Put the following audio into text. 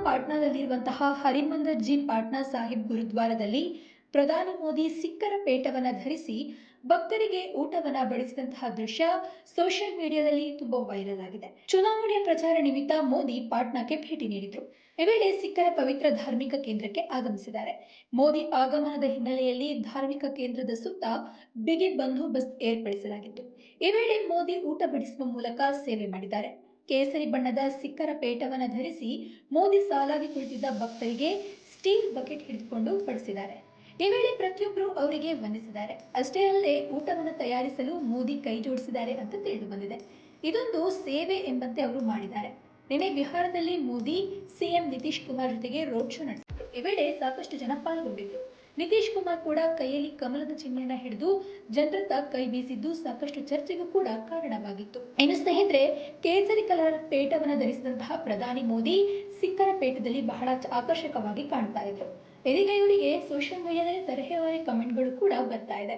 ಪಾಟ್ನಾದಲ್ಲಿರುವಂತಹ ಹರಿಮಂದರ್ G Patna Sahib ಗುರುದ್ವಾರದಲ್ಲಿ ಪ್ರಧಾನಿ ಮೋದಿ ಸಿಖ್ಖರ ಪೇಟವನ್ನ ಧರಿಸಿ ಭಕ್ತರಿಗೆ ಊಟವನ್ನ ಬಡಿಸಿದಂತಹ ದೃಶ್ಯ ಸೋಷಿಯಲ್ ಮೀಡಿಯಾದಲ್ಲಿ ತುಂಬಾ ವೈರಲ್ ಆಗಿದೆ. ಚುನಾವಣೆಯ ಪ್ರಚಾರ ನಿಮಿತ್ತ ಮೋದಿ ಪಾಟ್ನಾಕ್ಕೆ ಭೇಟಿ ನೀಡಿದ್ರು. ಈ ವೇಳೆ ಸಿಖ್ಖರ ಪವಿತ್ರ ಧಾರ್ಮಿಕ ಕೇಂದ್ರಕ್ಕೆ ಆಗಮಿಸಿದ್ದಾರೆ. ಮೋದಿ ಆಗಮನದ ಹಿನ್ನೆಲೆಯಲ್ಲಿ ಧಾರ್ಮಿಕ ಕೇಂದ್ರದ ಸುತ್ತ ಬಿಗಿ ಬಂದೋಬಸ್ತ್ ಏರ್ಪಡಿಸಲಾಗಿತ್ತು. ಈ ವೇಳೆ ಮೋದಿ ಊಟ ಬಡಿಸುವ ಮೂಲಕ ಸೇವೆ ಮಾಡಿದ್ದಾರೆ. ಕೇಸರಿ ಬಣ್ಣದ ಸಿಖ್ಖರ ಪೇಟವನ್ನು ಧರಿಸಿ ಮೋದಿ ಸಾಲಾಗಿ ಕುಳಿತಿದ್ದ ಭಕ್ತರಿಗೆ ಸ್ಟೀಲ್ ಬಕೆಟ್ ಹಿಡಿದುಕೊಂಡು ಬಡಿಸಿದ್ದಾರೆ. ಈ ವೇಳೆ ಪ್ರತಿಯೊಬ್ಬರು ಅವರಿಗೆ ವಂದಿಸಿದ್ದಾರೆ. ಅಷ್ಟೇ ಅಲ್ಲದೆ ಊಟವನ್ನು ತಯಾರಿಸಲು ಮೋದಿ ಕೈ ಜೋಡಿಸಿದ್ದಾರೆ ಅಂತ ತಿಳಿದು ಬಂದಿದೆ. ಇದೊಂದು ಸೇವೆ ಎಂಬಂತೆ ಅವರು ಮಾಡಿದ್ದಾರೆ. ನಿನ್ನೆ ಬಿಹಾರದಲ್ಲಿ ಮೋದಿ ಸಿಎಂ ನಿತೀಶ್ ಕುಮಾರ್ ಜೊತೆಗೆ ರೋಡ್ ಶೋ ನಡೆಸಿದರು. ಈ ವೇಳೆ ಸಾಕಷ್ಟು ಜನ ಪಾಲ್ಗೊಂಡಿದ್ದರು. ನಿತೀಶ್ ಕುಮಾರ್ ಕೂಡ ಕೈಯಲ್ಲಿ ಕಮಲದ ಚಿಹ್ನೆಯನ್ನ ಹಿಡಿದು ಜನರತ್ತ ಕೈ ಬೀಸಿದ್ದು ಸಾಕಷ್ಟು ಚರ್ಚೆಗೂ ಕೂಡ ಕಾರಣವಾಗಿತ್ತು. ಇನ್ನು ಸ್ನೇಹಿತರೆ, ಕೇಸರಿ ಕಲರ್ ಪೇಟವನ್ನು ಧರಿಸಿದಂತಹ ಪ್ರಧಾನಿ ಮೋದಿ ಸಿಖ್ಖರ ಪೇಟದಲ್ಲಿ ಬಹಳ ಆಕರ್ಷಕವಾಗಿ ಕಾಣ್ತಾ ಇದ್ರು. ಇದೀಗ ಇವರಿಗೆ ಸೋಷಿಯಲ್ ಮೀಡಿಯಾದಲ್ಲಿ ತರಹೇವಾರಿ ಕಮೆಂಟ್ಗಳು ಕೂಡ ಬರ್ತಾ ಇದೆ.